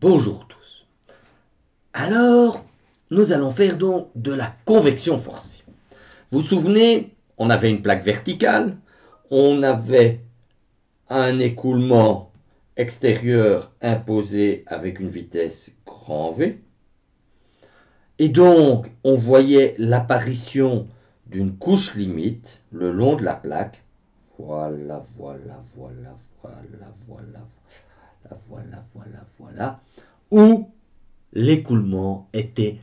Bonjour tous. Alors, nous allons faire donc de la convection forcée. Vous vous souvenez, on avait une plaque verticale, on avait un écoulement extérieur imposé avec une vitesse grand V, et donc on voyait l'apparition d'une couche limite le long de la plaque. Voilà, où l'écoulement était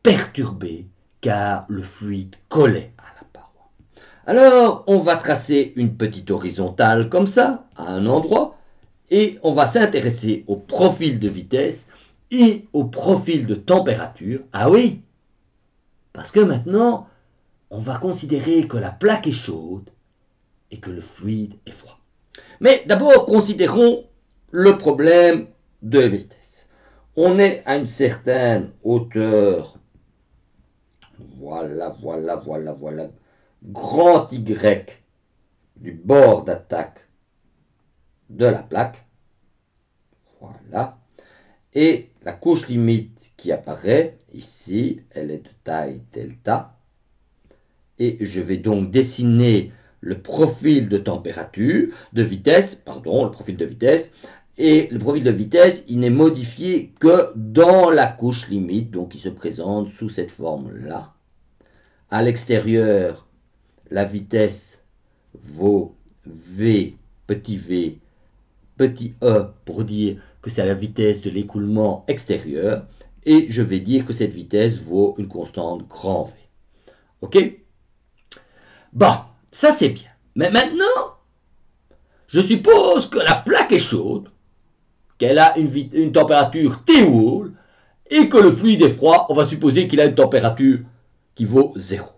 perturbé car le fluide collait à la paroi. Alors, on va tracer une petite horizontale comme ça, à un endroit, et on va s'intéresser au profil de vitesse et au profil de température. Ah oui, parce que maintenant, on va considérer que la plaque est chaude et que le fluide est froid. Mais d'abord, considérons le problème de vitesse. On est à une certaine hauteur, voilà, grand Y du bord d'attaque de la plaque, voilà, et la couche limite qui apparaît ici, elle est de taille delta, et je vais donc dessiner le profil de température, de vitesse, pardon, le profil de vitesse, et le profil de vitesse, il n'est modifié que dans la couche limite, donc il se présente sous cette forme-là. À l'extérieur, la vitesse vaut V, petit e, pour dire que c'est la vitesse de l'écoulement extérieur, et je vais dire que cette vitesse vaut une constante grand V. Ok? Bon, ça c'est bien. Mais maintenant, je suppose que la plaque est chaude, qu'elle a une température T-Wall, et que le fluide est froid, on va supposer qu'il a une température qui vaut 0.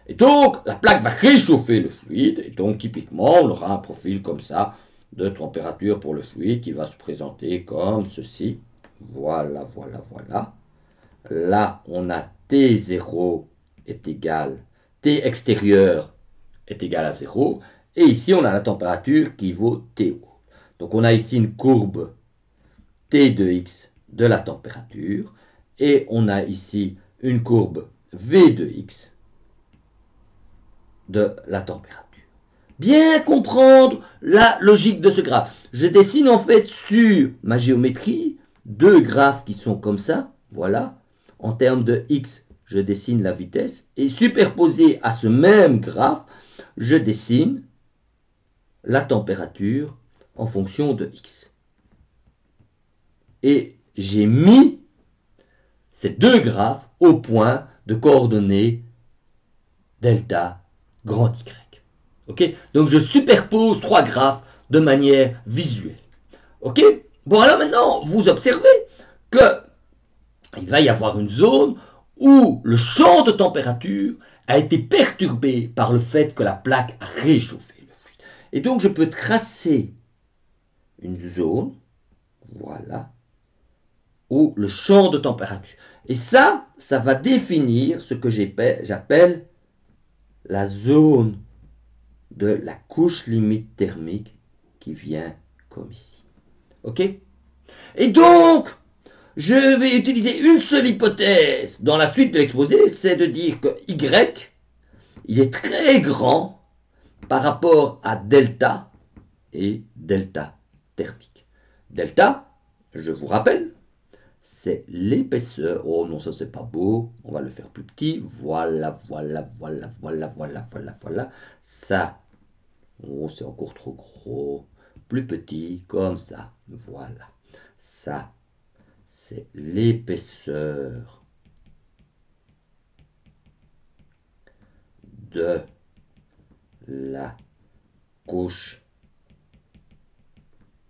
Et donc, la plaque va réchauffer le fluide, et donc typiquement, on aura un profil comme ça, de température pour le fluide, qui va se présenter comme ceci. Voilà. Là, on a T0 est égal, T extérieur est égal à 0, et ici, on a la température qui vaut T. Donc, on a ici une courbe T de x de la température, et on a ici une courbe V de x de la température. Bien comprendre la logique de ce graphe. Je dessine en fait sur ma géométrie deux graphes qui sont comme ça, voilà. En termes de x, je dessine la vitesse, et superposé à ce même graphe, je dessine la température en fonction de x. Et j'ai mis ces deux graphes au point de coordonnées delta grand Y. Okay, donc je superpose trois graphes de manière visuelle. Ok. Bon, alors maintenant, vous observez qu'il va y avoir une zone où le champ de température a été perturbé par le fait que la plaque a réchauffé le fluide. Et donc je peux tracer une zone, voilà, où le champ de température. Et ça va définir ce que j'appelle la zone de la couche limite thermique qui vient comme ici. Ok? Et donc, je vais utiliser une seule hypothèse dans la suite de l'exposé, c'est de dire que Y, il est très grand par rapport à delta et delta thermique. Delta, je vous rappelle, c'est l'épaisseur. Oh non, ça c'est pas beau. On va le faire plus petit. Voilà. Ça, oh, c'est encore trop gros. Plus petit, comme ça. Voilà. Ça, c'est l'épaisseur de la couche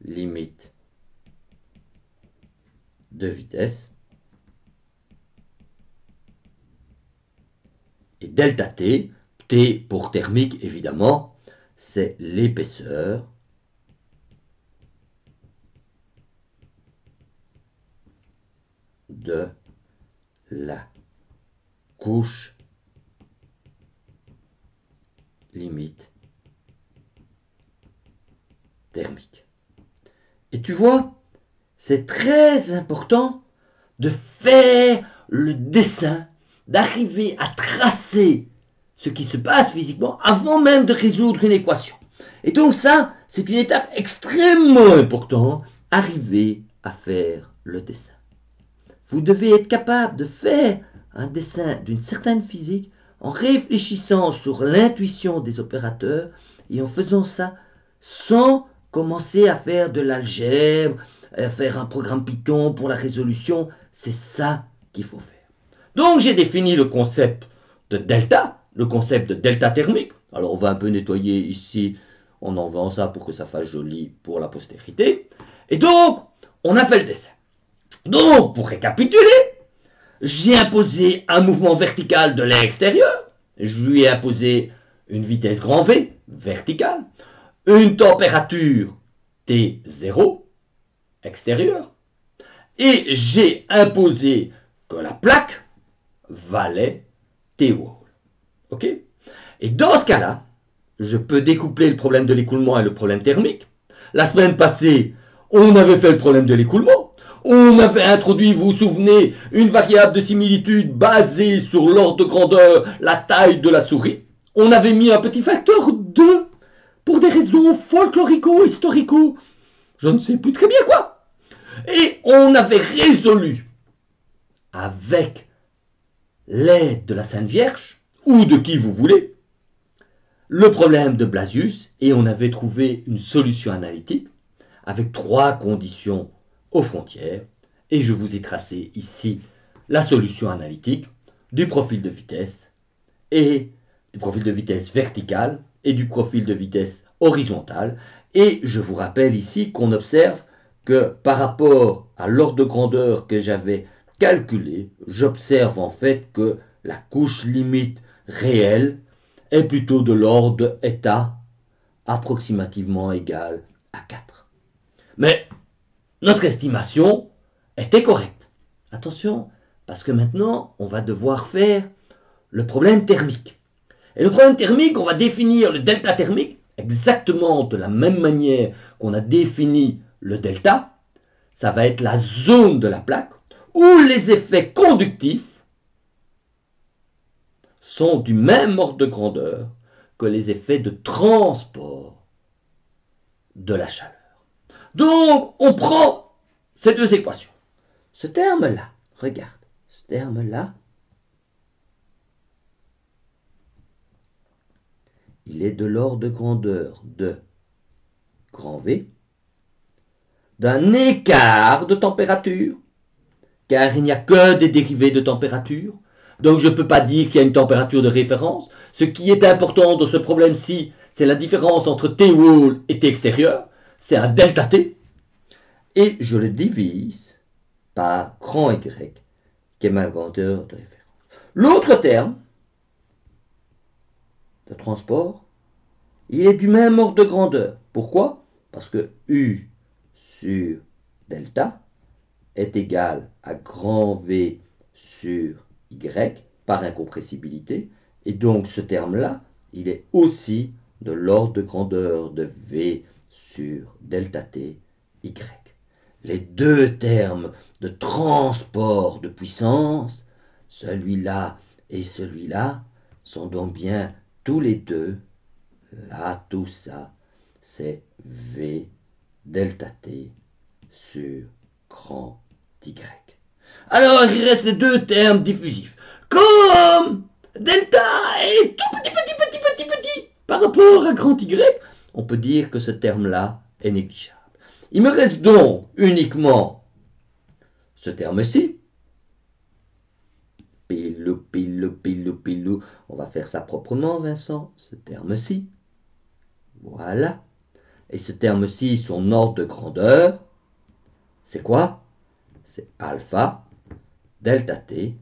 limite de vitesse. Et delta T, T pour thermique évidemment, c'est l'épaisseur de la couche limite thermique. Et tu vois, c'est très important de faire le dessin, d'arriver à tracer ce qui se passe physiquement avant même de résoudre une équation. Et donc ça, c'est une étape extrêmement importante, arriver à faire le dessin. Vous devez être capable de faire un dessin d'une certaine physique en réfléchissant sur l'intuition des opérateurs et en faisant ça sans commencer à faire de l'algèbre, à faire un programme Python pour la résolution. C'est ça qu'il faut faire. Donc j'ai défini le concept de delta, le concept de delta thermique. Alors on va un peu nettoyer ici en enlevant ça pour que ça fasse joli pour la postérité. Et donc, on a fait le dessin. Donc, pour récapituler, j'ai imposé un mouvement vertical de l'extérieur. Je lui ai imposé une vitesse grand V verticale, une température T0 extérieure, et j'ai imposé que la plaque valait T-wall. Ok? Et dans ce cas-là, je peux découpler le problème de l'écoulement et le problème thermique. La semaine passée, on avait fait le problème de l'écoulement. On avait introduit, vous vous souvenez, une variable de similitude basée sur l'ordre de grandeur, la taille de la souris. On avait mis un petit facteur 2 pour des raisons folklorico-historico, je ne sais plus très bien quoi. Et on avait résolu avec l'aide de la Sainte Vierge, ou de qui vous voulez, le problème de Blasius, et on avait trouvé une solution analytique avec 3 conditions aux frontières, et je vous ai tracé ici la solution analytique du profil de vitesse et du profil de vitesse verticale et du profil de vitesse horizontale. Et je vous rappelle ici qu'on observe que par rapport à l'ordre de grandeur que j'avais calculé, j'observe en fait que la couche limite réelle est plutôt de l'ordre état approximativement égal à 4. Mais notre estimation était correcte. Attention, parce que maintenant, on va devoir faire le problème thermique. Et le problème thermique, on va définir le delta thermique exactement de la même manière qu'on a défini le delta. Ça va être la zone de la plaque où les effets conductifs sont du même ordre de grandeur que les effets de transport de la chaleur. Donc, on prend ces 2 équations. Ce terme-là, regarde, ce terme-là, il est de l'ordre de grandeur de grand V, d'un écart de température, car il n'y a que des dérivés de température, donc je ne peux pas dire qu'il y a une température de référence. Ce qui est important dans ce problème-ci, c'est la différence entre T-wall et T extérieur, c'est un delta T, et je le divise par grand Y, qui est ma grandeur de référence. L'autre terme de transport, il est du même ordre de grandeur. Pourquoi? Parce que U sur delta est égal à grand V sur Y par incompressibilité. Et donc ce terme-là, il est aussi de l'ordre de grandeur de V sur delta T Y. Les 2 termes de transport de puissance, celui-là et celui-là, sont donc bien tous les 2, là, tout ça, c'est V delta T sur grand Y. Alors, il reste les 2 termes diffusifs. Comme delta est tout petit par rapport à grand Y, on peut dire que ce terme-là est négligeable. Il me reste donc uniquement ce terme-ci. Pilou. On va faire ça proprement, Vincent. Ce terme-ci. Voilà. Et ce terme-ci, son ordre de grandeur, c'est quoi? C'est alpha, delta T.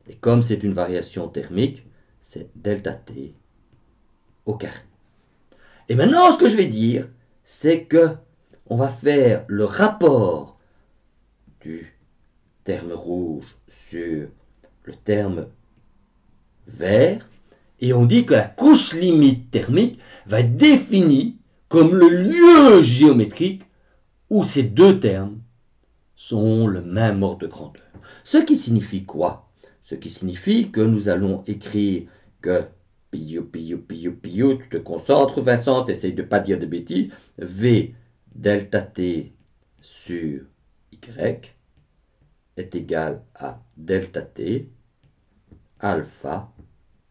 Et comme c'est une variation thermique, c'est delta T au carré. Et maintenant, ce que je vais dire, c'est que on va faire le rapport du terme rouge sur le terme vert, et on dit que la couche limite thermique va être définie comme le lieu géométrique où ces 2 termes sont le même ordre de grandeur. Ce qui signifie quoi? Ce qui signifie que nous allons écrire que tu te concentres, Vincent, essaye de ne pas dire de bêtises, V delta T sur Y est égal à delta T alpha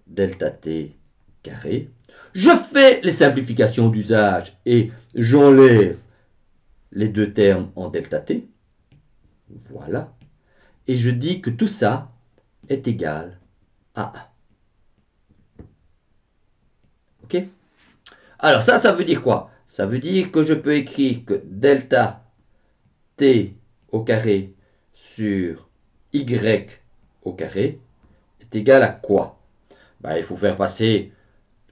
delta T carré. Je fais les simplifications d'usage et j'enlève les deux termes en delta T. Voilà. Et je dis que tout ça est égal à 1. Ok? Alors ça veut dire quoi? Ça veut dire que je peux écrire que delta T au carré sur Y au carré est égal à quoi? Il faut faire passer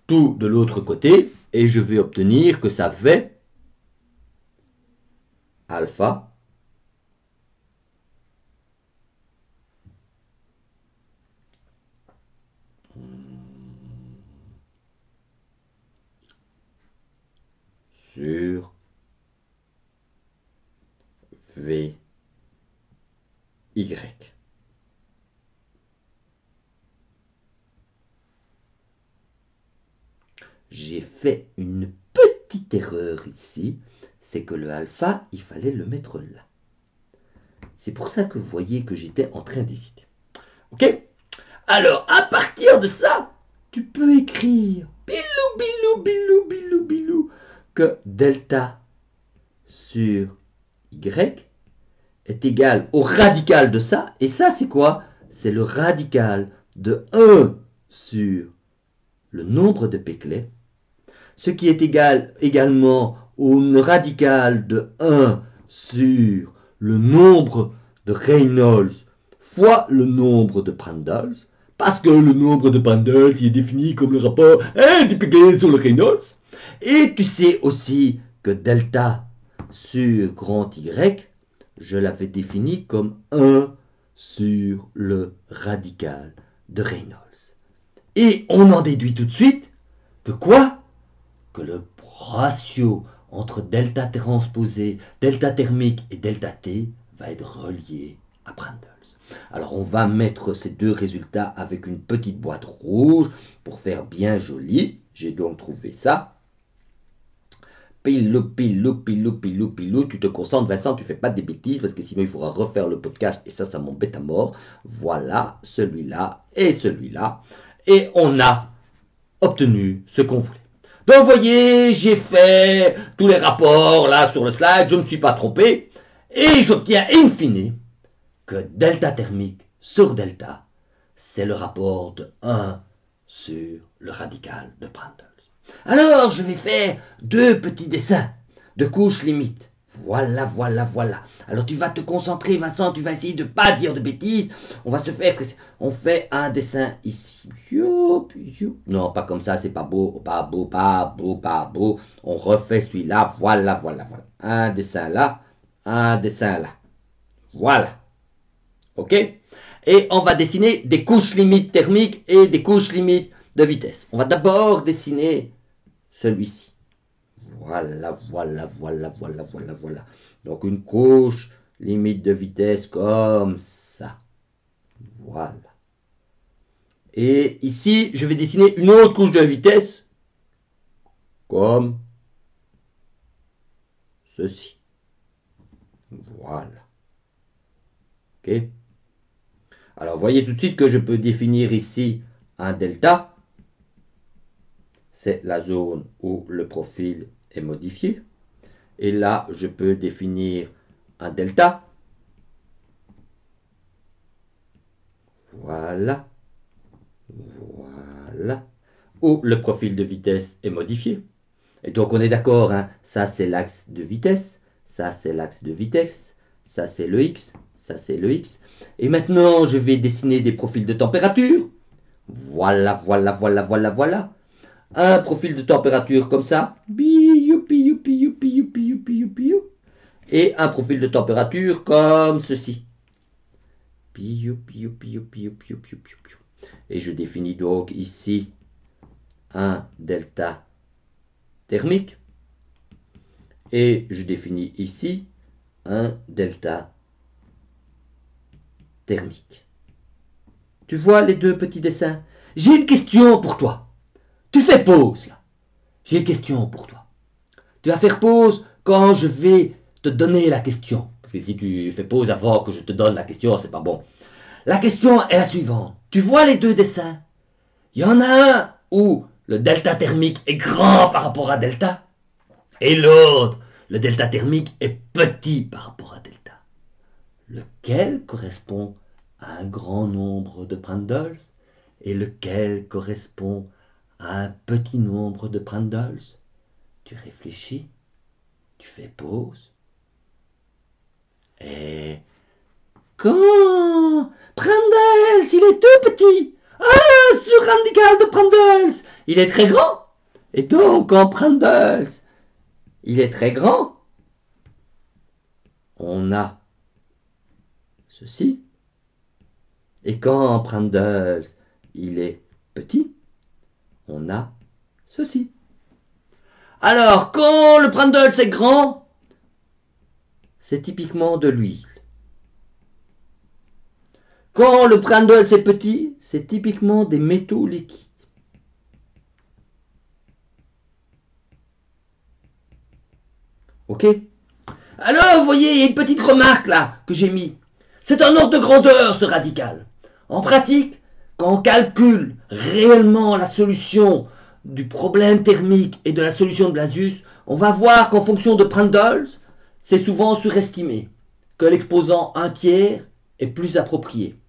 tout de l'autre côté et je vais obtenir que ça fait alpha sur V Y. J'ai fait une petite erreur ici, c'est que le alpha, il fallait le mettre là. C'est pour ça que vous voyez que j'étais en train d'hésiter. Ok? Alors, à partir de ça, tu peux écrire bilou que delta sur Y est égal au radical de ça. Et ça, c'est quoi? C'est le radical de 1 sur le nombre de Peclet, ce qui est égal également au radical de 1 sur le nombre de Reynolds fois le nombre de Prandtl, parce que le nombre de Prandtl est défini comme le rapport du Peclet sur le Reynolds. Et tu sais aussi que delta sur grand Y, je l'avais défini comme 1 sur le radical de Reynolds. Et on en déduit tout de suite que quoi? Que le ratio entre delta transposé, delta thermique et delta T va être relié à Prandtl. Alors on va mettre ces deux résultats avec une petite boîte rouge pour faire bien joli. J'ai donc trouvé ça. Pilou, tu te concentres Vincent, tu fais pas des bêtises parce que sinon il faudra refaire le podcast et ça m'embête à mort. Voilà, celui-là et celui-là. Et on a obtenu ce qu'on voulait. Donc vous voyez, j'ai fait tous les rapports là sur le slide, je ne me suis pas trompé. Et j'obtiens in fine que delta thermique sur delta, c'est le rapport de 1 sur le radical de Prandtl. Alors je vais faire deux petits dessins de couches limites. Voilà. Alors tu vas te concentrer, Vincent, tu vas essayer de ne pas dire de bêtises. On fait un dessin ici. Non, pas comme ça, c'est pas beau. On refait celui-là. Voilà. Un dessin là, un dessin là. Voilà. Ok? Et on va dessiner des couches limites thermiques et des couches limites de vitesse. On va d'abord dessiner celui-ci. Voilà. Donc une couche limite de vitesse comme ça. Voilà. Et ici, je vais dessiner une autre couche de vitesse comme ceci. Voilà. Ok. Alors, voyez tout de suite que je peux définir ici un delta. C'est la zone où le profil est modifié. Et là, je peux définir un delta. Voilà. Où le profil de vitesse est modifié. Et donc on est d'accord, hein, ça c'est l'axe de vitesse, ça c'est l'axe de vitesse, ça c'est le X, ça c'est le X. Et maintenant je vais dessiner des profils de température. Voilà. Un profil de température comme ça. Et un profil de température comme ceci. Et je définis donc ici un delta thermique. Et je définis ici un delta thermique. Tu vois les deux petits dessins? J'ai une question pour toi. Tu fais pause là. J'ai une question pour toi. Tu vas faire pause quand je vais te donner la question. Parce que si tu fais pause avant que je te donne la question, c'est pas bon. La question est la suivante. Tu vois les deux dessins? Il y en a un où le delta thermique est grand par rapport à delta. Et l'autre, le delta thermique est petit par rapport à delta. Lequel correspond à un grand nombre de Prandtls et lequel correspond à un petit nombre de Prandtls? Tu réfléchis, tu fais pause. Et quand Prandtls, il est tout petit. Ah, ce radical de Prandtls, il est très grand. Et donc, quand Prandtls, il est très grand, on a ceci. Et quand Prandtls, il est petit, on a ceci. Alors, quand le Prandtls est grand, c'est typiquement de l'huile. Quand le Prandtls est petit, c'est typiquement des métaux liquides. Ok? Alors, vous voyez, il y a une petite remarque là que j'ai mis. C'est un ordre de grandeur, ce radical. En pratique, quand on calcule réellement la solution du problème thermique et de la solution de Blasius, on va voir qu'en fonction de Prandtls, c'est souvent surestimé, que l'exposant 1/3 est plus approprié.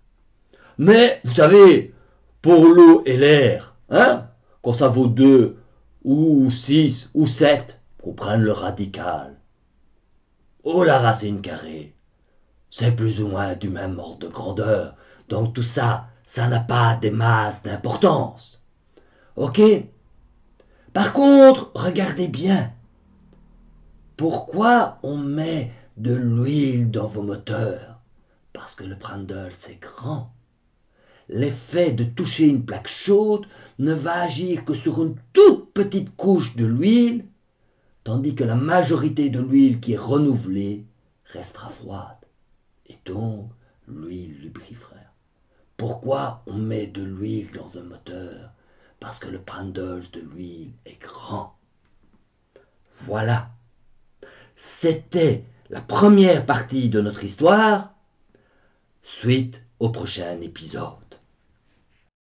Mais, vous savez, pour l'eau et l'air, hein, quand ça vaut 2 ou 6 ou 7, pour prendre le radical, ou la racine carrée, c'est plus ou moins du même ordre de grandeur. Donc tout ça, ça n'a pas des masses d'importance. Ok? Par contre, regardez bien. Pourquoi on met de l'huile dans vos moteurs? Parce que le Prandtl, c'est grand. L'effet de toucher une plaque chaude ne va agir que sur une toute petite couche de l'huile, tandis que la majorité de l'huile qui est renouvelée restera froide. Et donc, l'huile lubrifère. Pourquoi on met de l'huile dans un moteur? Parce que le Prandtl de l'huile est grand. Voilà. C'était la première partie de notre histoire. Suite au prochain épisode.